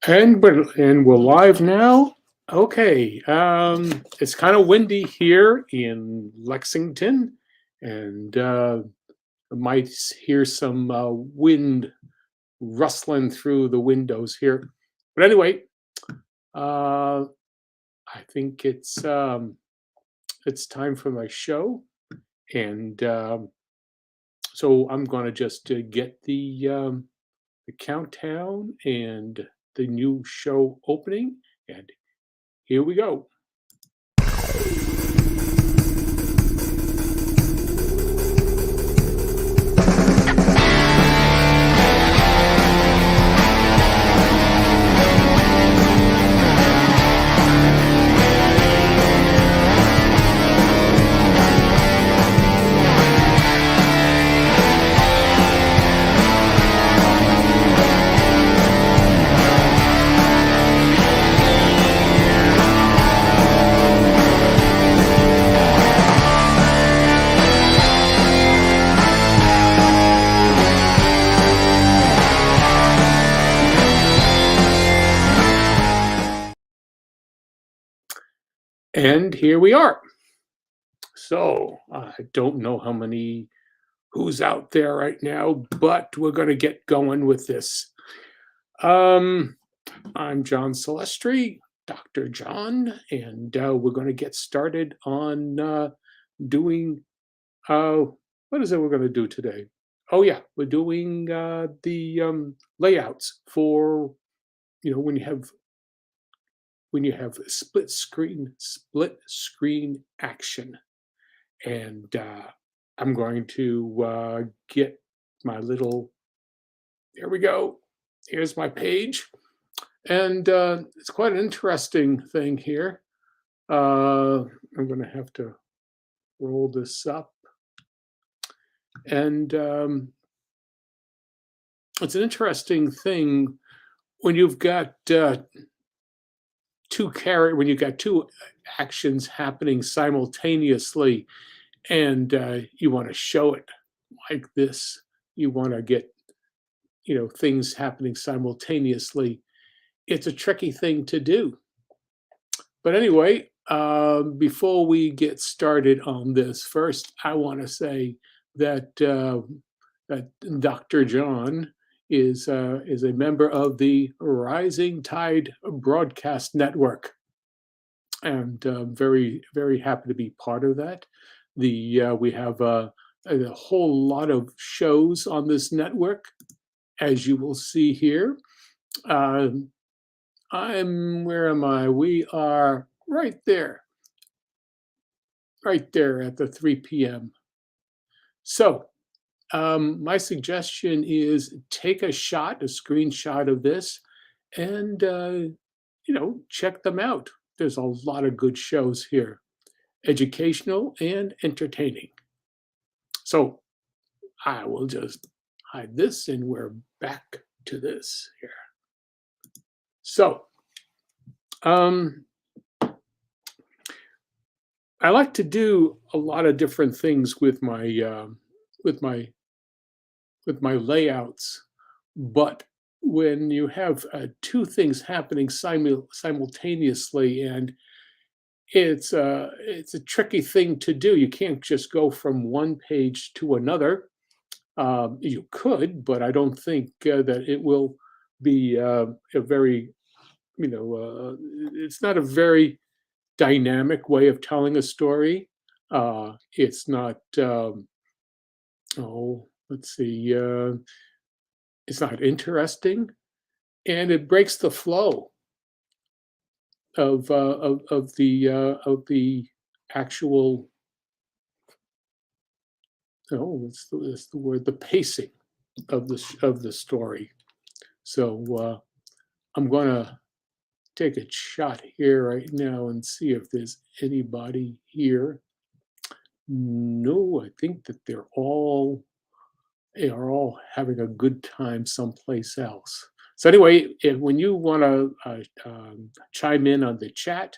And we're live now. Okay. It's kind of windy here in Lexington, and I might hear some wind rustling through the windows here. But anyway, uh, I think it's time for my show, and so I'm going to just get the countdown and the new show opening, and here we go. And here we are. So I don't know who's out there right now, but we're going to get going with this. Um, I'm John Celestri, Dr. John, and we're going to get started on doing uh, what is it we're going to do today? Oh yeah, we're doing the layouts for when you have split screen action. And I'm going to get my little, there we go. Here's my page. And it's quite an interesting thing here. I'm going to have to roll this up. And it's an interesting thing when you've got when you've got two actions happening simultaneously, and you want to show it like this. You want to get things happening simultaneously. It's a tricky thing to do. But anyway, before we get started on this, first I want to say that that Dr. John is a member of the Rising Tide Broadcast Network, and very very happy to be part of that. We have a whole lot of shows on this network, as you will see here. Uh, where am I? We are right there at the 3 p.m. So my suggestion is take a screenshot of this, and check them out. There's a lot of good shows here, educational and entertaining. So I will just hide this, and we're back to this here. So I like to do a lot of different things with with my my layouts, but when you have two things happening simultaneously, and it's a tricky thing to do. You can't just go from one page to another. You could, but I don't think that it will be a very, it's not a very dynamic way of telling a story. It's not, let's see, it's not interesting, and it breaks the flow of the actual, what's the word, the pacing of the story. So I'm gonna take a shot here right now and see if there's anybody here. No, I think that they are all having a good time someplace else. So anyway, when you want to chime in on the chat,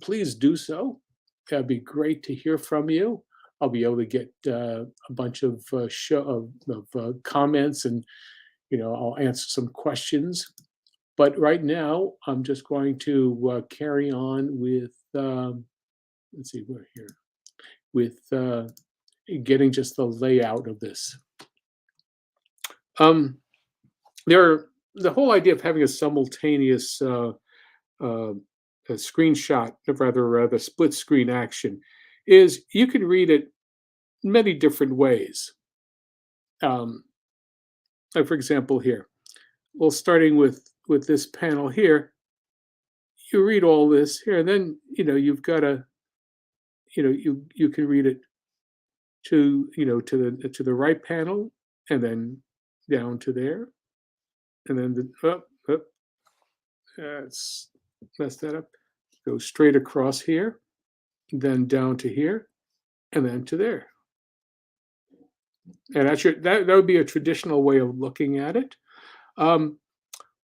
please do so. That'd be great to hear from you. I'll be able to get a bunch of comments, and I'll answer some questions. But right now, I'm just going to carry on with, let's see, we're here, with getting just the layout of this. Um, the whole idea of having a simultaneous uh, a screenshot, rather split screen action, is you can read it many different ways. Um, like for example, here, well, starting with this panel here, you read all this here, and then you've got to you can read it to the right panel, and then down to there, and then let's mess that up. Go straight across here, then down to here, and then to there. And that would be a traditional way of looking at it. Um,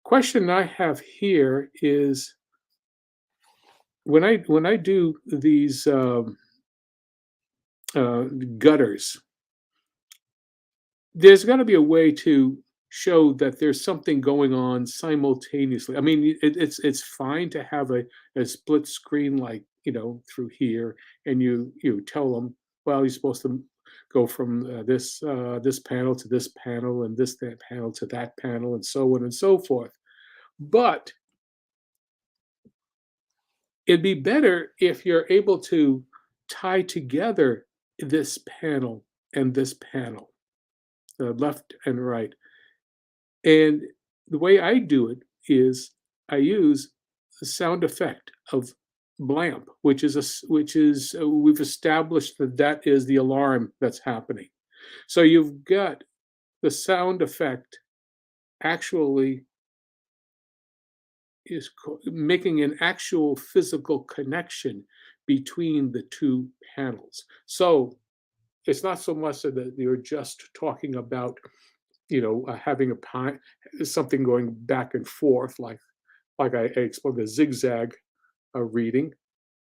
Question I have here is when I do these gutters, there's got to be a way to show that there's something going on simultaneously. I mean, it's fine to have a split screen like through here, and you tell them, well, you're supposed to go from this panel to this panel, and that panel to that panel, and so on and so forth. But it'd be better if you're able to tie together this panel and this panel, left and right. And the way I do it is I use the sound effect of blamp, we've established that is the alarm that's happening. So you've got the sound effect actually is making an actual physical connection between the two panels. So it's not so much that you're just talking about having something going back and forth, like I explained, the zigzag reading.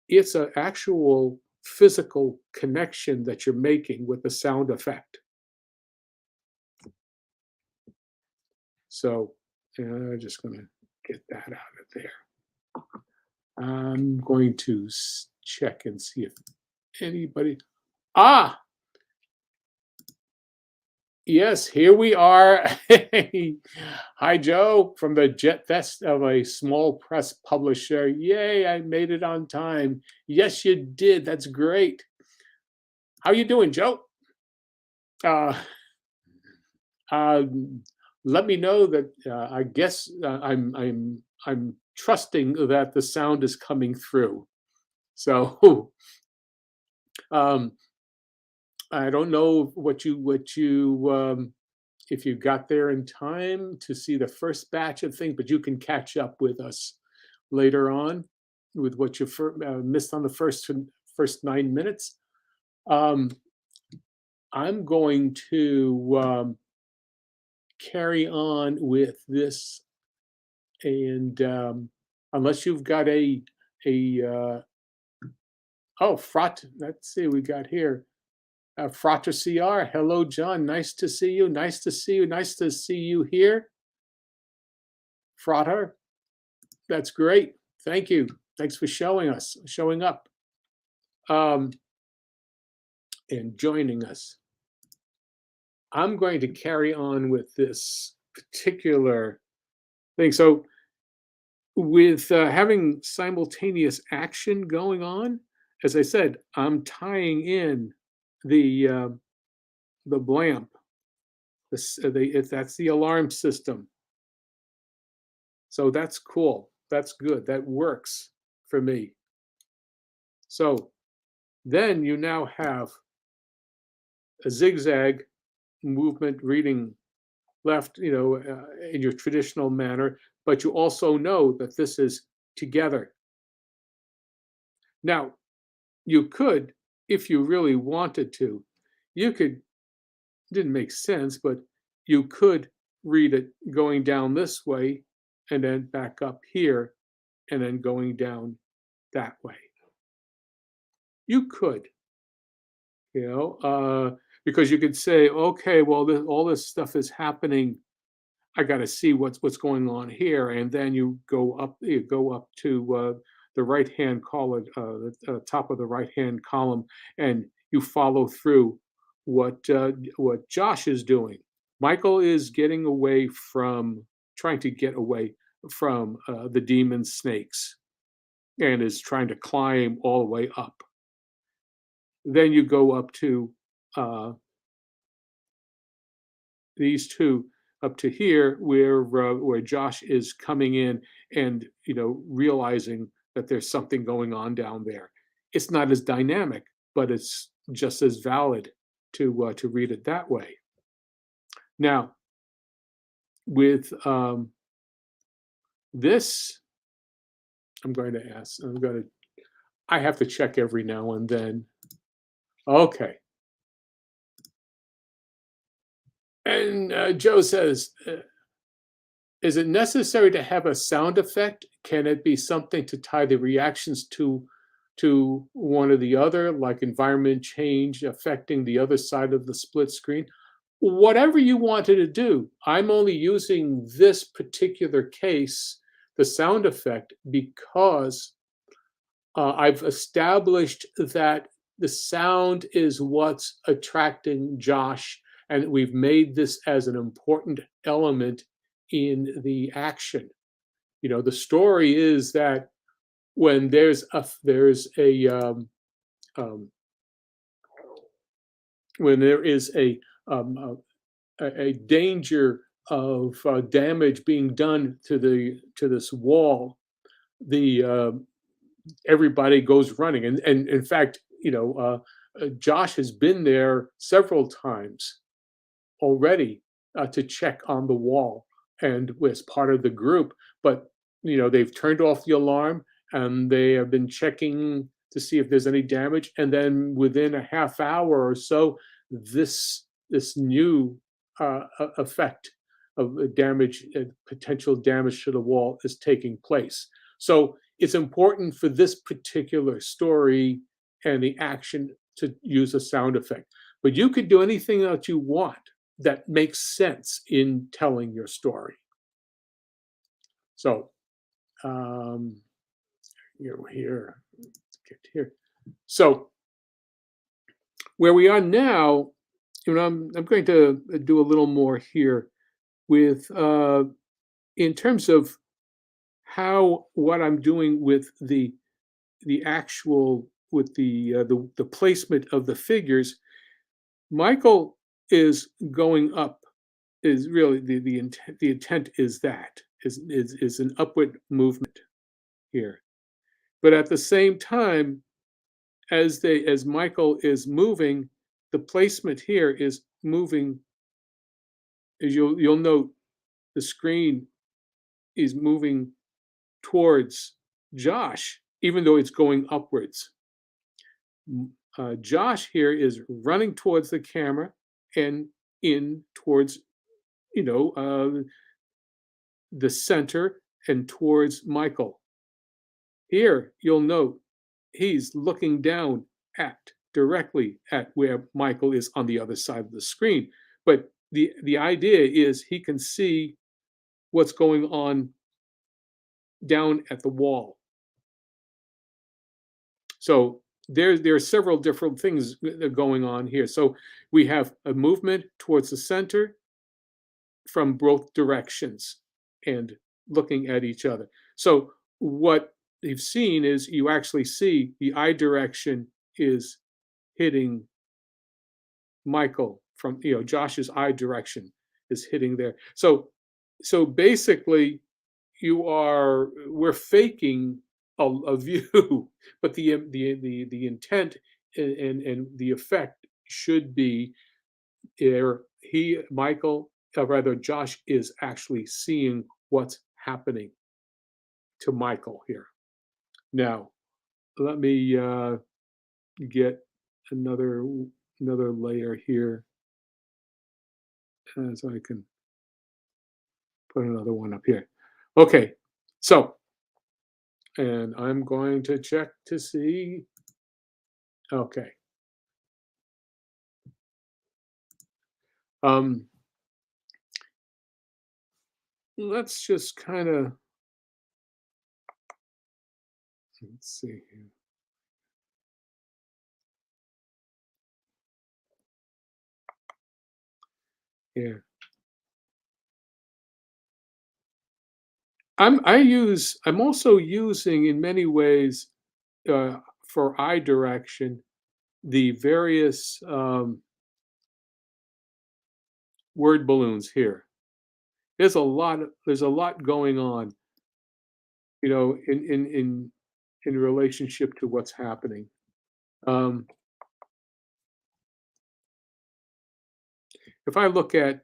It's an actual physical connection that you're making with the sound effect. So just going to get that out of there. I'm going to check and see if anybody. Yes, here we are. Hi, Joe, from the Jet Fest of a small press publisher. Yay, I made it on time. Yes, you did. That's great. How you doing, Joe? Uh, uh, Let me know that I guess I'm trusting that the sound is coming through. So um, I don't know what you if you got there in time to see the first batch of things, but you can catch up with us later on with what you missed on the first 9 minutes. I'm going to carry on with this, and unless you've got a let's see, we got here. Frater CR, hello, John. Nice to see you. Nice to see you. Nice to see you here. Frater, that's great. Thank you. Thanks for showing up, and joining us. I'm going to carry on with this particular thing. So, with having simultaneous action going on, as I said, I'm tying in the blamp. That's the alarm system. So that's cool. That's good. That works for me. So then you now have a zigzag movement reading left, in your traditional manner, but you also know that this is together. Now, you could, if you really wanted to, didn't make sense, but you could read it going down this way and then back up here and then going down that way. You could, because you could say, okay, well, all this stuff is happening. I got to see what's going on here, and then you go up to the right hand column, the top of the right hand column, and you follow through what Josh is doing. Michael is getting away from trying to get away from the demon snakes and is trying to climb all the way up. Then you go up to uh, these two up to here where Josh is coming in and realizing that there's something going on down there. It's not as dynamic, but it's just as valid to read it that way. Now, with this, I'm going to ask. I have to check every now and then. Okay. And Joe says, is it necessary to have a sound effect? Can it be something to tie the reactions to one or the other, like environment change affecting the other side of the split screen? Whatever you wanted to do. I'm only using this particular case, the sound effect, because I've established that the sound is what's attracting Josh, and we've made this as an important element in the action. The story is that when um, when there is a danger of damage being done to this wall, the everybody goes running, and in fact, Josh has been there several times already to check on the wall and was part of the group. But they've turned off the alarm and they have been checking to see if there's any damage. And then within a half hour or so, this new effect of damage, potential damage to the wall, is taking place. So it's important for this particular story and the action to use a sound effect. But you could do anything that you want that makes sense in telling your story. So here, let's get here. So where we are now, I'm going to do a little more here with in terms of what I'm doing with the actual with the placement of the figures. Michael is going up, is really the intent is an upward movement here. But at the same time, as Michael is moving, the placement here is moving. As you'll note, the screen is moving towards Josh, even though it's going upwards. Josh here is running towards the camera and in towards the center and towards Michael. Here, you'll note he's looking down directly at where Michael is on the other side of the screen. But the idea is he can see what's going on down at the wall. So there are several different things going on here. So we have a movement towards the center from both directions and looking at each other. So what you've seen is you actually see the eye direction is hitting Michael from Josh's eye direction is hitting there. So basically we're faking a view, but the intent and the effect should be there. Josh is actually seeing what's happening to Michael here. Now, let me get another layer here, so I can put another one up here. Okay, so, and I'm going to check to see. Okay. let's just kind of, let's see here. I'm also using in many ways for eye direction the various word balloons here. There's a lot going on, in relationship to what's happening. Um, if I look at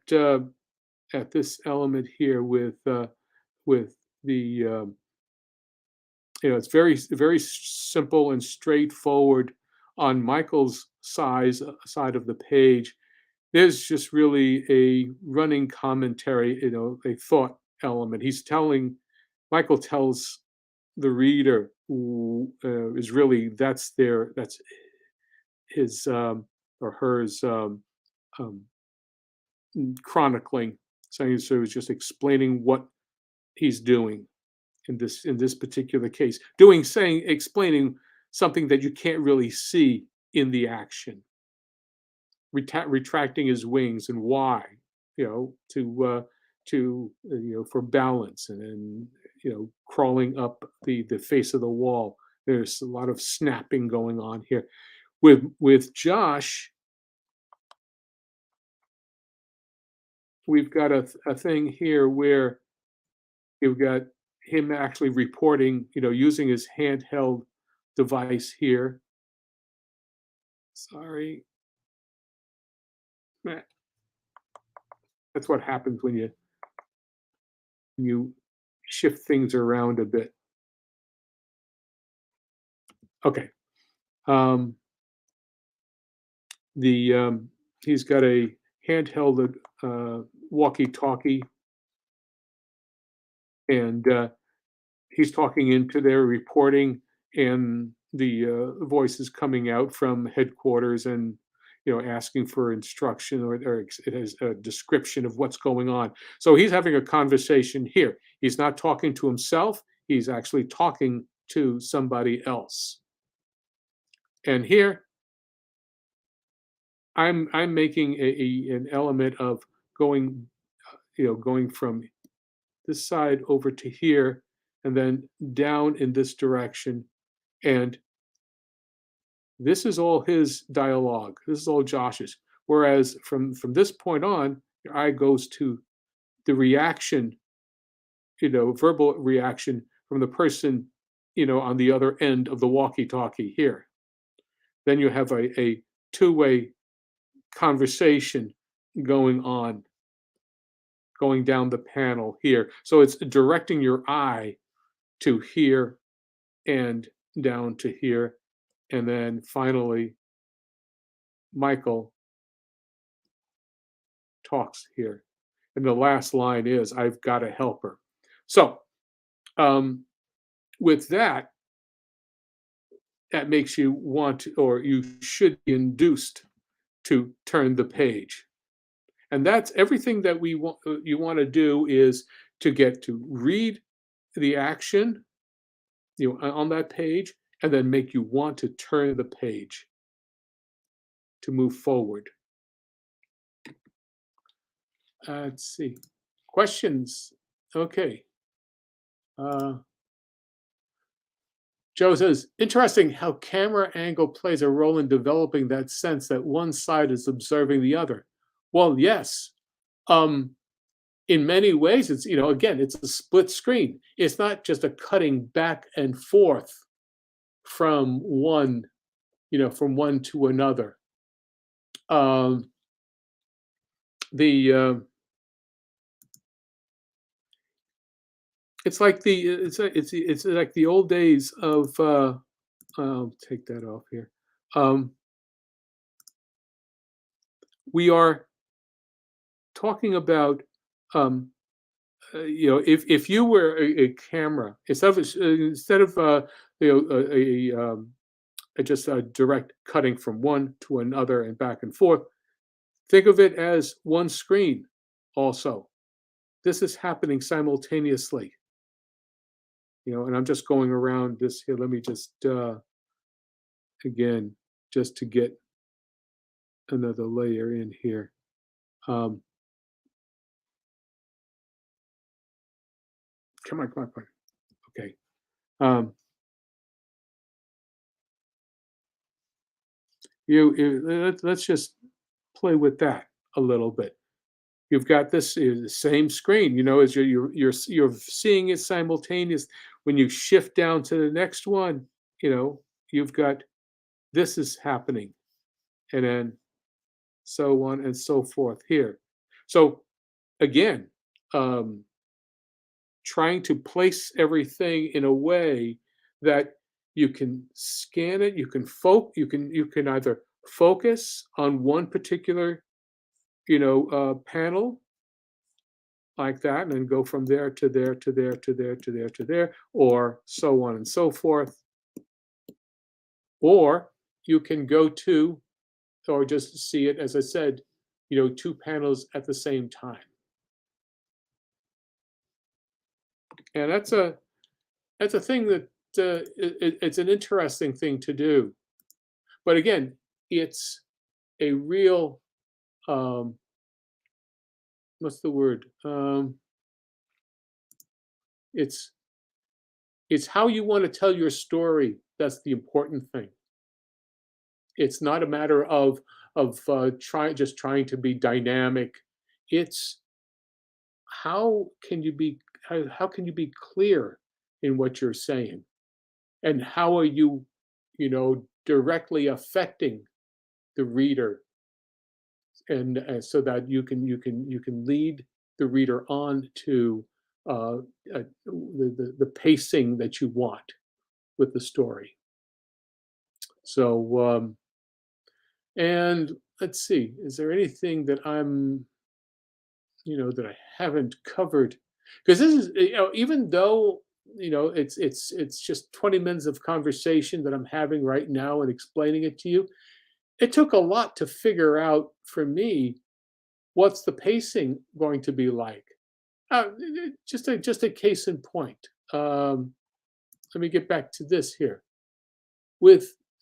this element here with the it's very simple and straightforward on Michael's side of the page. There's just really a running commentary, a thought element. Michael tells the reader who is really that's his or hers um, chronicling, saying so he's just explaining what he's doing in this particular case, explaining something that you can't really see in the action, retracting his wings and why, for balance, and then crawling up the face of the wall. There's a lot of snapping going on here. With Josh, we've got a thing here where you've got him actually reporting, using his handheld device here. Sorry. Meh. That's what happens when you shift things around a bit. Okay. Um, the he's got a handheld walkie-talkie, and he's talking into there, reporting, and the voice is coming out from headquarters, and asking for instruction, or it has a description of what's going on. So he's having a conversation here. He's not talking to himself. He's actually talking to somebody else. And here I'm making an element of going, going from this side over to here, and then down in this direction. And this is all his dialogue. This is all Josh's. Whereas from this point on, your eye goes to the reaction, verbal reaction from the person, on the other end of the walkie-talkie here. Then you have a two-way conversation going on, going down the panel here. So it's directing your eye to here and down to here. And then finally, Michael talks here. And the last line is, I've got to help her. So um, with that, that makes you want to, or you should be induced to turn the page. And that's everything that you want to do, is to get to read the action, on that page, and then make you want to turn the page to move forward. Let's see. Questions? Okay. Joe says, interesting how camera angle plays a role in developing that sense that one side is observing the other. Well, yes. In many ways, it's, again, it's a split screen. It's not just a cutting back and forth from one, from one to another. The it's like the old days of I'll take that off here. We are talking about if you were a camera, instead of just a direct cutting from one to another and back and forth, think of it as one screen also. this is happening simultaneously. And I'm just going around this here. Let me just again, just to get another layer in here. Um, come on, come on, come on. Okay. Um, let's just play with that a little bit. You've got this the same screen, as you're seeing it simultaneous. When you shift down to the next one, you've got this is happening, and then so on and so forth here. So again, um, trying to place everything in a way that you can scan it, you can either focus on one particular panel like that, and then go from there to there to there to there to there to there, or so on and so forth. Or you can go to, or just see it, as I said, two panels at the same time. And that's a thing that it's an interesting thing to do. But again, it's a real what's the word? It's how you want to tell your story. That's the important thing. It's not a matter of trying to be dynamic. It's how can you be how can you be clear in what you're saying, and how are you, directly affecting the reader, and so that you can lead the reader on to the pacing that you want with the story. So and let's see, is there anything that that I haven't covered? Because this is, even though, it's just 20 minutes of conversation that I'm having right now and explaining it to you, it took a lot to figure out for me what's the pacing going to be like. Just a case in point. Let me get back to this here.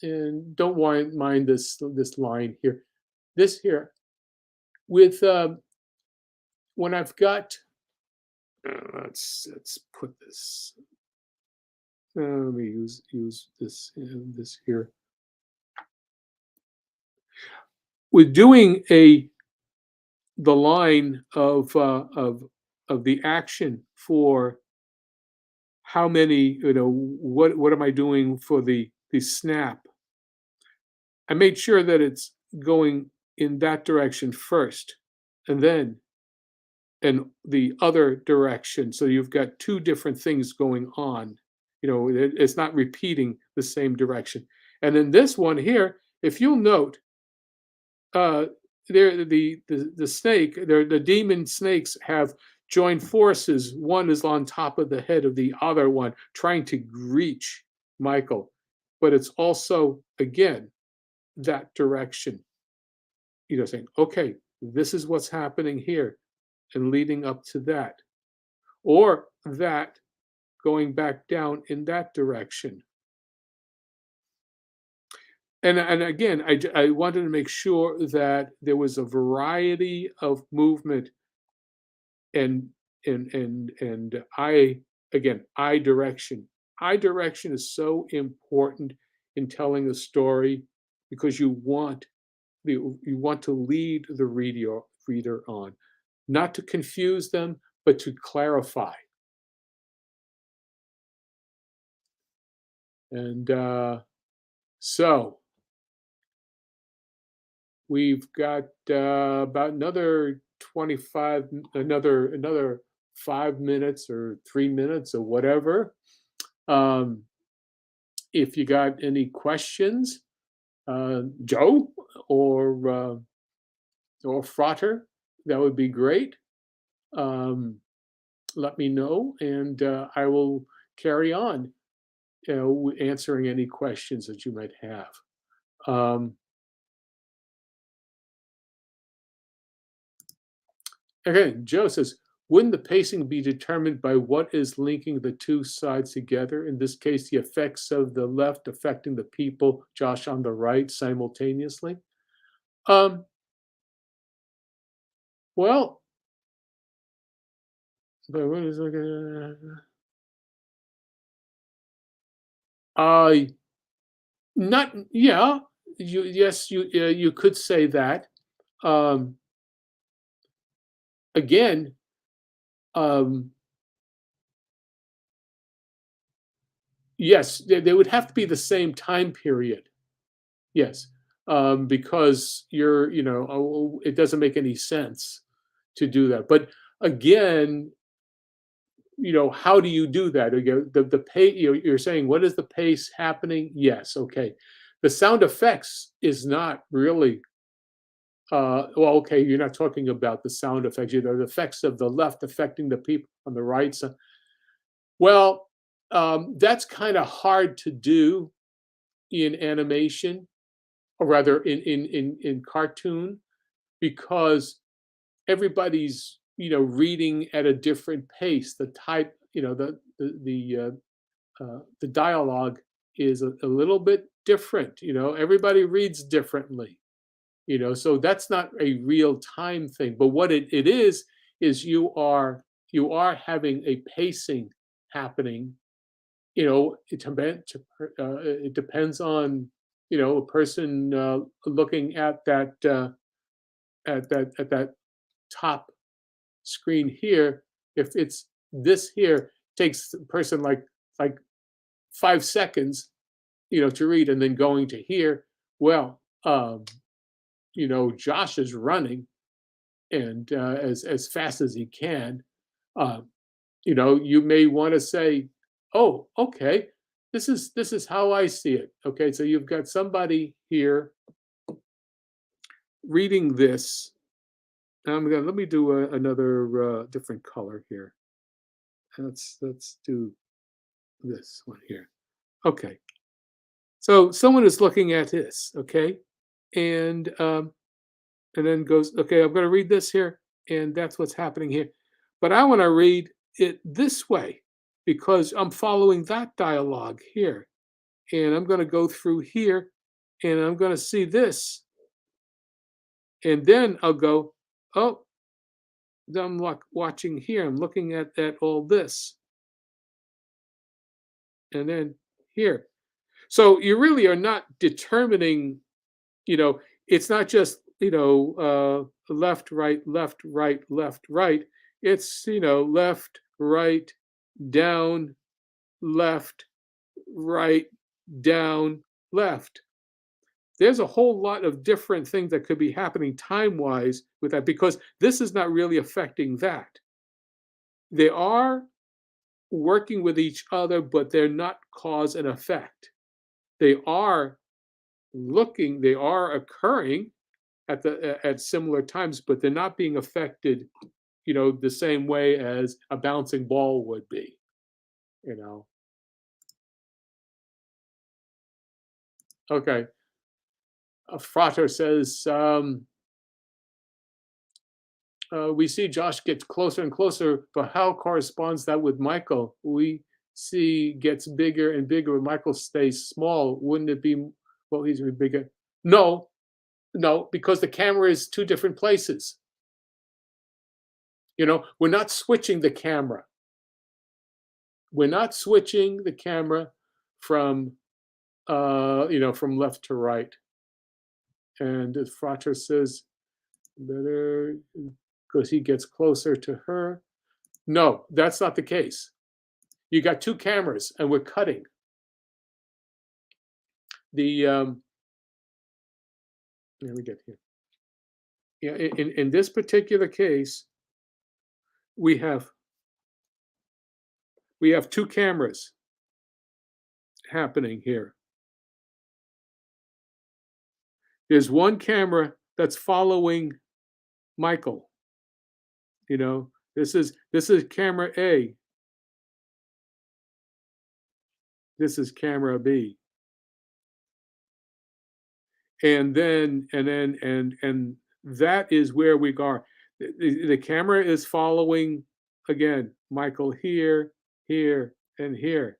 And don't mind this line here. This here with when I've got. Let's put this. Let me use this here. With doing the line of the action for how many, what am I doing for the snap? I made sure that it's going in that direction first, and then in the other direction. So you've got two different things going on. It's not repeating the same direction. And then this one here, if you'll note, there the snake, the demon snakes have joined forces. One is on top of the head of the other one, trying to reach Michael. But it's also, again, that direction. Saying, okay, this is what's happening here, and leading up to that. Or that going back down in that direction. And again, I wanted to make sure that there was a variety of movement, and eye direction. Eye direction is so important in telling a story, because you want to lead the reader on, not to confuse them, but to clarify. And so we've got about another 5 minutes or 3 minutes or whatever. If you got any questions, Joe or Frater, that would be great. Let me know, and I will carry on, answering any questions that you might have. Okay, Joe says, Wouldn't the pacing be determined by what is linking the two sides together? In this case, the effects of the left affecting the people, Josh, on the right simultaneously? Um, well, but what is like, uh, not yeah, you could say that. Um, again, um, yes, they would have to be the same time period. Yes, because it doesn't make any sense to do that. But again, how do you do that? Again, the pace. You're saying what is the pace happening? Yes, okay. The sound effects is not really. Well, okay, you're not talking about the sound effects. The effects of the left affecting the people on the right. So, well, that's kind of hard to do in animation, or rather in cartoon, because everybody's reading at a different pace. The type, the dialogue is a little bit different. Everybody reads differently. So that's not a real time thing. But what it is you are having a pacing happening. It depends on a person looking at that top screen here. If it's this here, takes a person like 5 seconds, to read, and then going to here. Well, Josh is running and as fast as he can. Uh, you may want to say, "Oh, okay, this is how I see it." Okay, so you've got somebody here reading this. Let me do another different color here. Let's do this one here. Okay, so someone is looking at this. Okay, and and then goes, okay, I'm going to read this here, and that's what's happening here. But I want to read it this way because I'm following that dialogue here, and I'm going to go through here, and I'm going to see this, and then I'll go, oh, I'm watching here. I'm looking at all this, and then here. So you really are not determining, you know, it's not just, left, right, left, right, left, right. It's, left, right, down, left, right, down, left. There's a whole lot of different things that could be happening time wise with that because this is not really affecting that. They are working with each other, but they're not cause and effect. They are they are occurring at similar times, but they're not being affected, the same way as a bouncing ball would be. You know. Okay. Frater says, we see Josh gets closer and closer, but how corresponds that with Michael? We see gets bigger and bigger, but Michael stays small. Wouldn't it be, well, he's bigger? No, no, because the camera is two different places. We're not switching the camera. We're not switching the camera from, from left to right. And as Frater says, better because he gets closer to her. No, that's not the case. You got two cameras, and we're cutting. Let me get here. Yeah, in this particular case, we have two cameras happening here. There's one camera that's following Michael. This is camera A. This is camera B. And that is where we are. The camera is following again, Michael here, here, and here.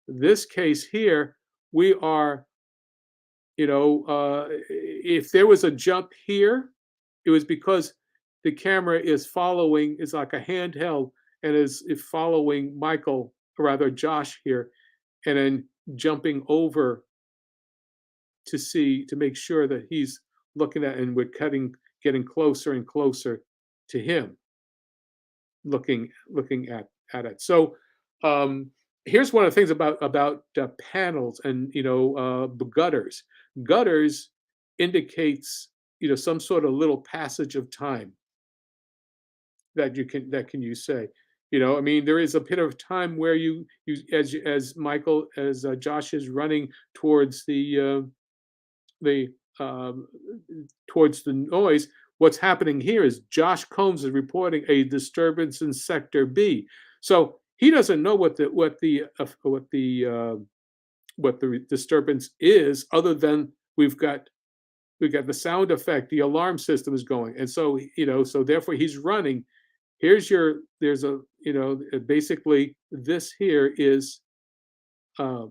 This case here, we are, if there was a jump here, it was because the camera is following, it's like a handheld, and is following Michael, or rather Josh here, and then jumping over to make sure that he's looking at, and we're getting closer and closer to him, looking at it. So um, here's one of the things about panels and gutters. Gutters indicates some sort of little passage of time that you say. I mean, there is a bit of time where as Michael, as Josh is running towards the um, towards the noise. What's happening here is Josh Combs is reporting a disturbance in Sector B. So he doesn't know what the disturbance is, other than we've got the sound effect, the alarm system is going, and so therefore he's running. There's basically this here is a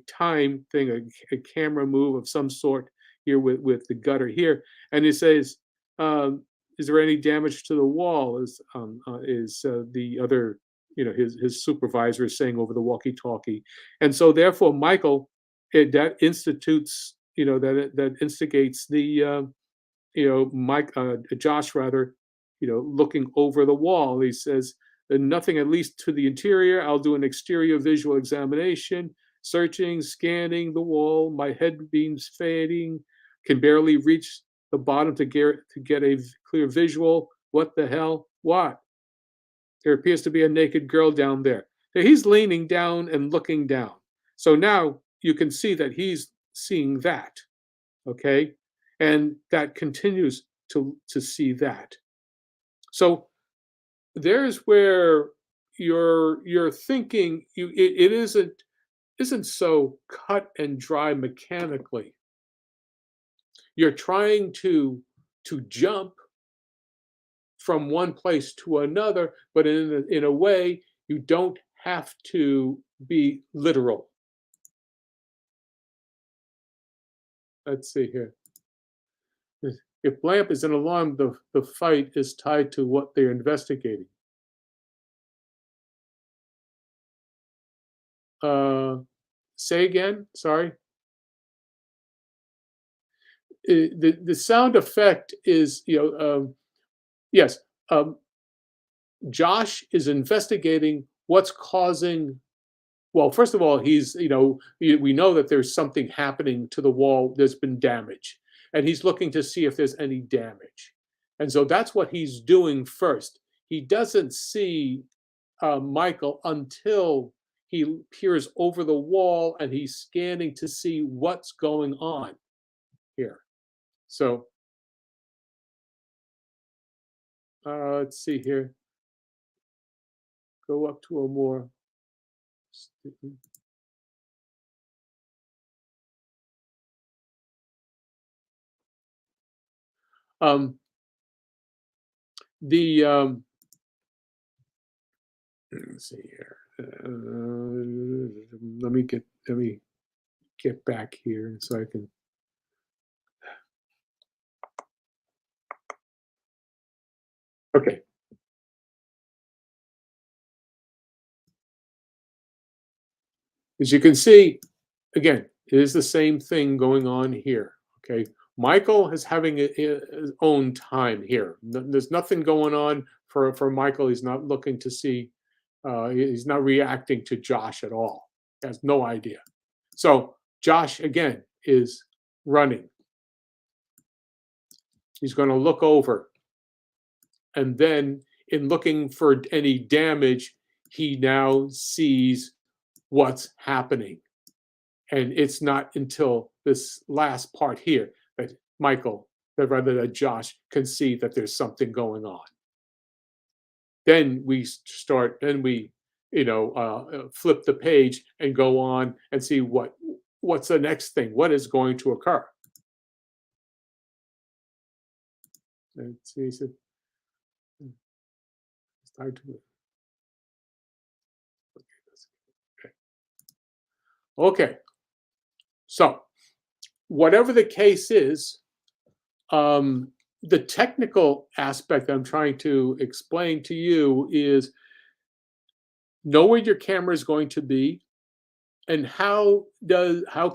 time thing, a camera move of some sort here with the gutter here, and it says, "Is there any damage to the wall?" Is the other, his supervisor is saying over the walkie-talkie, and so therefore Michael, that institutes, that instigates the Mike, Josh rather, looking over the wall. He says, nothing, at least to the interior. I'll do an exterior visual examination, searching, scanning the wall. My head beams fading, can barely reach the bottom to get a clear visual. What the hell? What? There appears to be a naked girl down there. So he's leaning down and looking down. So now you can see that he's seeing that. Okay, and that continues to see that. So there's where your thinking, it isn't so cut and dry mechanically. You're trying to jump from one place to another, but in a way you don't have to be literal. Let's see here. If Blamp is an alarm, the fight is tied to what they're investigating. Say again, sorry. The sound effect is, yes, Josh is investigating what's causing. Well, first of all, we know that there's something happening to the wall. There's been damage, and he's looking to see if there's any damage, and so that's what he's doing first. He doesn't see Michael until he peers over the wall and he's scanning to see what's going on here. So let's see here. Go up to a more. Um, the let's see here. Let me get back here so I can. Okay. As you can see, again, it is the same thing going on here. Okay. Michael is having his own time here. There's nothing going on for Michael. He's not looking to see. He's not reacting to Josh at all. He has no idea. So Josh again is running. He's going to look over, and then in looking for any damage, he now sees what's happening. And it's not until this last part here that that Josh can see that there's something going on. Then we flip the page and go on and see what's the next thing, what is going to occur. Let's see. hard to. Okay, so whatever the case is, um, the technical aspect I'm trying to explain to you is know where your camera is going to be and how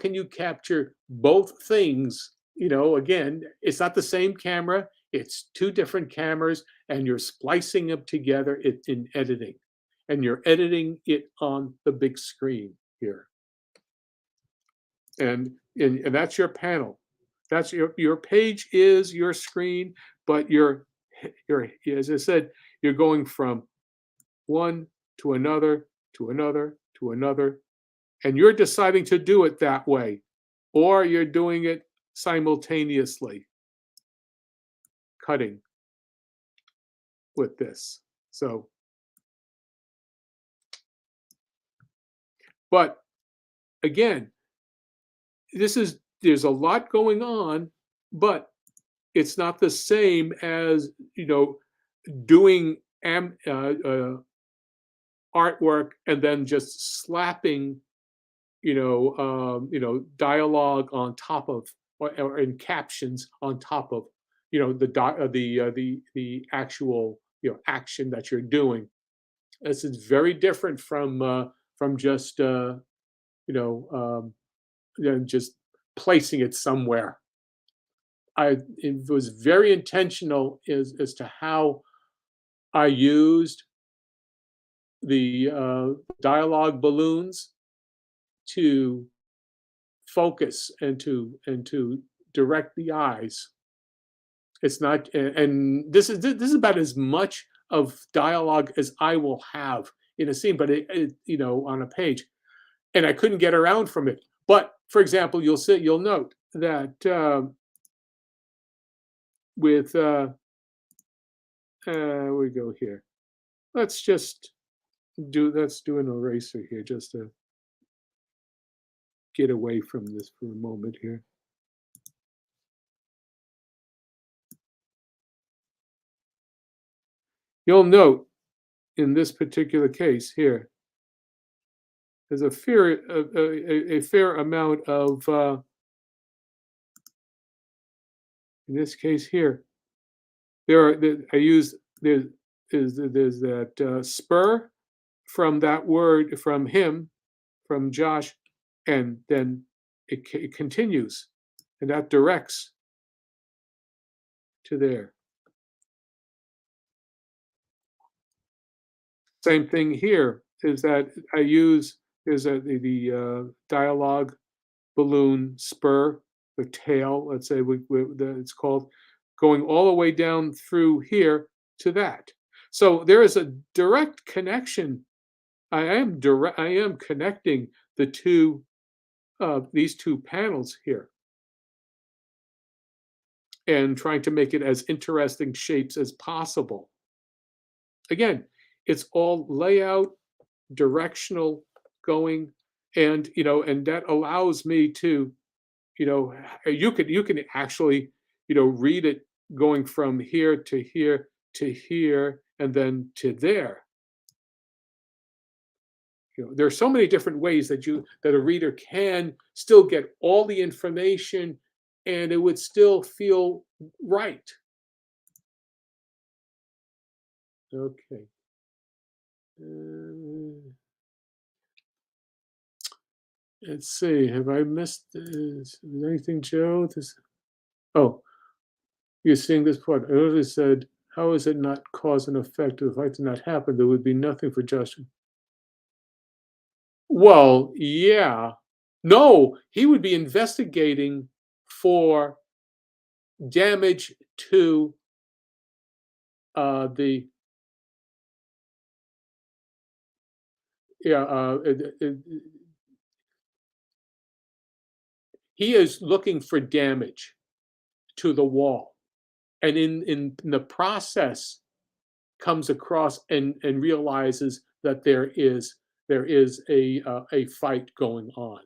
can you capture both things. Again, it's not the same camera, it's two different cameras, and you're splicing them together in editing, and you're editing it on the big screen here, and that's your panel. That's your page is your screen, but you're, as I said, you're going from one to another to another to another, and you're deciding to do it that way, or you're doing it simultaneously, cutting with this. So, but again, there's a lot going on, but it's not the same as doing artwork and then just slapping dialogue on top of, or in captions on top of, the actual action that you're doing. This is very different from just just placing it somewhere. It was very intentional as to how I used the dialogue balloons to focus and to direct the eyes. It's not, and this is about as much of dialogue as I will have in a scene, but on a page, and I couldn't get around from it. But for example, you'll note that with we go here. Let's do an eraser here just to get away from this for a moment here. You'll note in this particular case here, there's a fair amount of, in this case here, there's that spur from that word from him, from Josh, and then it continues, and that directs to there. Same thing here is that I use the dialogue balloon spur, the tail, let's say it's called, going all the way down through here to that. So there is a direct connection. I am connecting the two these two panels here and trying to make it as interesting shapes as possible. Again, it's all layout, directional going, and that allows me to, you can actually, read it going from here to here to here and then to there. There are so many different ways that a reader can still get all the information and it would still feel right. Okay. Let's see. Have I missed anything, Joe? Oh, you're seeing this part. I already said, how is it not cause and effect? If it did not happen, there would be nothing for Justin. Well, yeah. No, he would be investigating for damage to the yeah. He is looking for damage to the wall, and in the process comes across and realizes that there is a fight going on.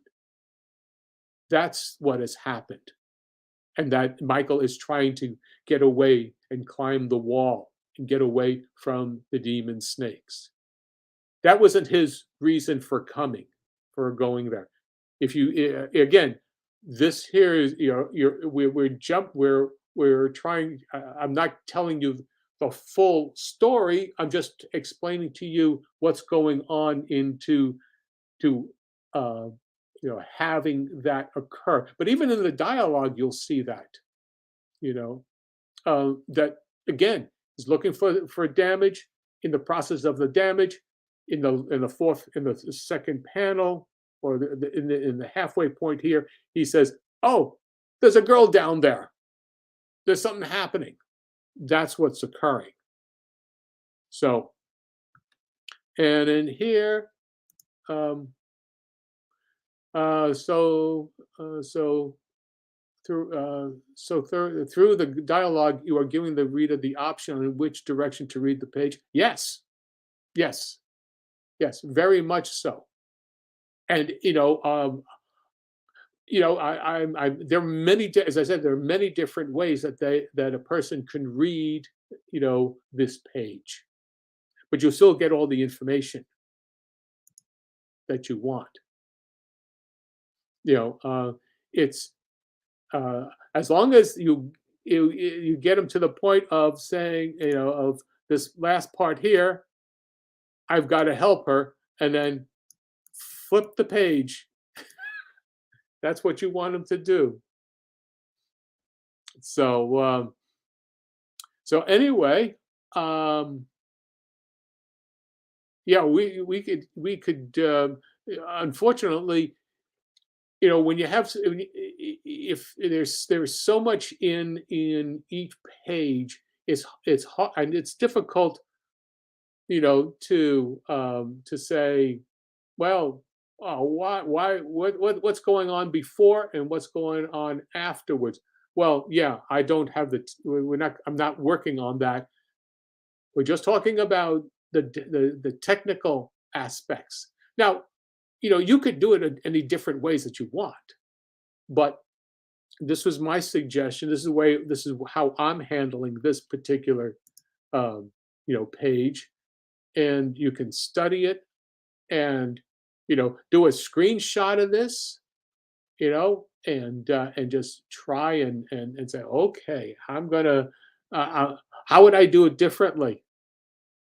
That's what has happened, and that Michael is trying to get away and climb the wall. and get away from the demon snakes. That wasn't his reason for coming, for going there. If you again, this here is, we're trying. I'm not telling you the full story. I'm just explaining to you what's going on into to uh, having that occur. But even in the dialogue, you'll see that you know that again is looking for damage in the process of the damage in the second panel or in the halfway point here. He says, "Oh, there's a girl down there. There's something happening." That's what's occurring. So, and in here, um, uh, so so through the dialogue, you are giving the reader the option on which direction to read the page. Yes, yes, yes, very much so. And there are as I said, there are many different ways that a person can read, this page, but you'll still get all the information that you want. You know, it's as long as you get them to the point of saying, of this last part here, I've got to help her, and then flip the page. That's what you want them to do. So, anyway, yeah, we could unfortunately, when you have if there's so much in each page, it's hard and it's difficult, to say, well, what's going on before and what's going on afterwards. Well, yeah, I don't have I'm not working on that. We're just talking about the technical aspects. Now, you could do it in any different ways that you want, but this was my suggestion. This is how I'm handling this particular page, and you can study it and do a screenshot of this, and just try and say, okay, I'm gonna how would I do it differently?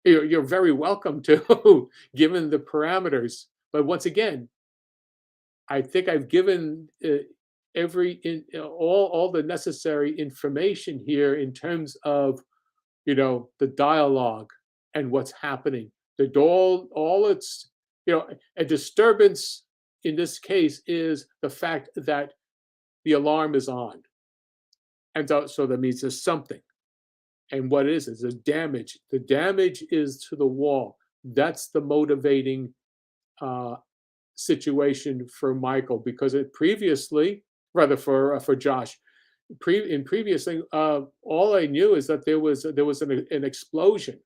You're very welcome to, given the parameters. But once again, I think I've given all the necessary information here in terms of the dialogue and what's happening. The all it's a disturbance in this case is the fact that the alarm is on, and so that means there's something. And what it is there's damage. The damage is to the wall. That's the motivating situation for Michael, because it previously, rather for Josh, in previously, all I knew is that there was an explosion.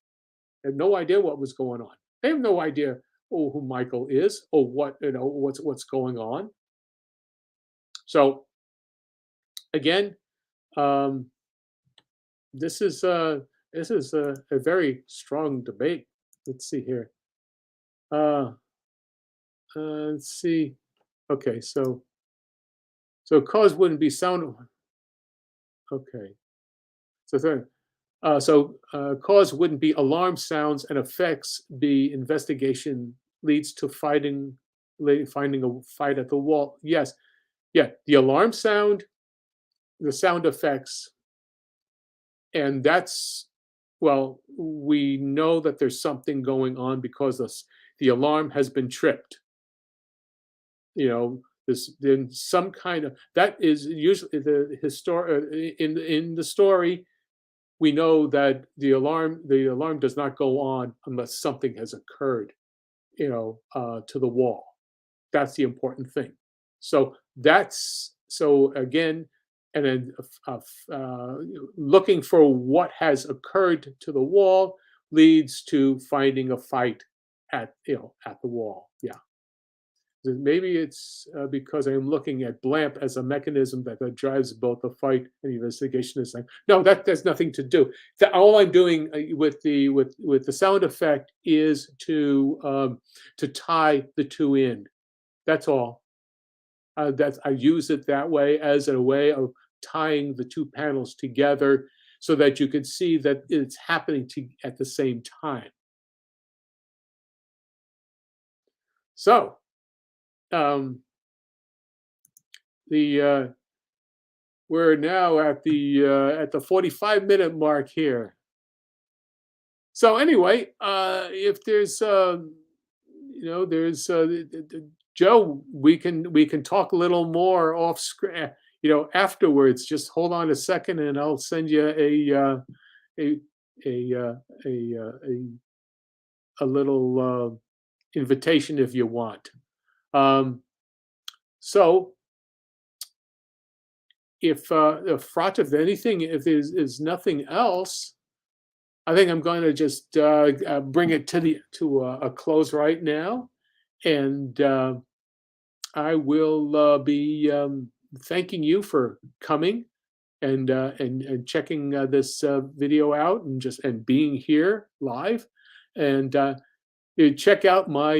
I had no idea what was going on. I have no idea who Michael is or what's going on. So again, this is a very strong debate. Let's see here. Let's see. Okay, so cause wouldn't be sound. Okay, cause wouldn't be alarm sounds and effects. Be investigation leads to finding a fight at the wall. Yes, yeah, the alarm sound, the sound effects, and that's, well, we know that there's something going on because the alarm has been tripped. This then some kind of that is usually in the story. We know that the alarm does not go on unless something has occurred, to the wall. That's the important thing. So again, and then looking for what has occurred to the wall leads to finding a fight at the wall. Yeah. Maybe it's because I'm looking at BLAMP as a mechanism that drives both the fight and the investigation. Is like, no, that has nothing to do. All I'm doing with the sound effect is to tie the two in. That's all. I use it that way as a way of tying the two panels together so that you can see that it's happening at the same time. So um, the we're now at the 45-minute mark here. So anyway, if there's there's Joe, we can talk a little more off screen, afterwards. Just hold on a second, and I'll send you a a uh, a a little invitation if you want. Um, so if Frat, if anything, if there's nothing else, I think I'm going to just bring it to a close right now, and I will be thanking you for coming and checking this video out and being here live, and you check out my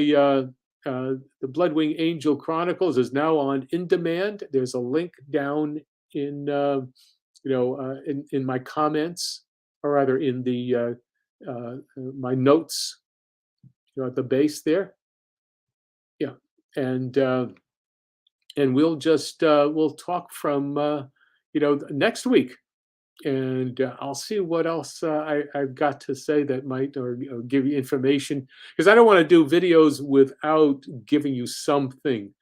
the Bloodwing Angel Chronicles is now on in demand. There's a link down in in my comments, or rather in the my notes, at the base there. Yeah, and we'll just we'll talk from next week, and I'll see what else I've got to say that might or give you information, because I don't want to do videos without giving you something.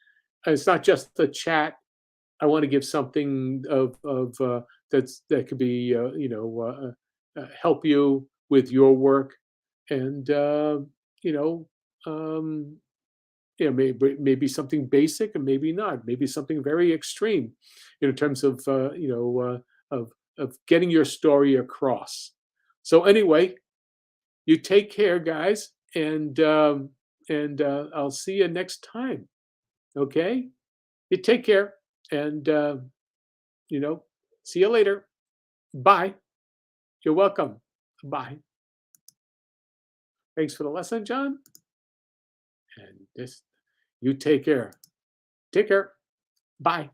It's not just the chat. I want to give something that could be help you with your work, and you know um, maybe something basic and maybe not, maybe something very extreme in terms of of getting your story across. So anyway, you take care, guys, and I'll see you next time. Okay, you take care, and see you later. Bye. You're welcome. Bye. Thanks for the lesson, John. And this, you take care. Take care. Bye.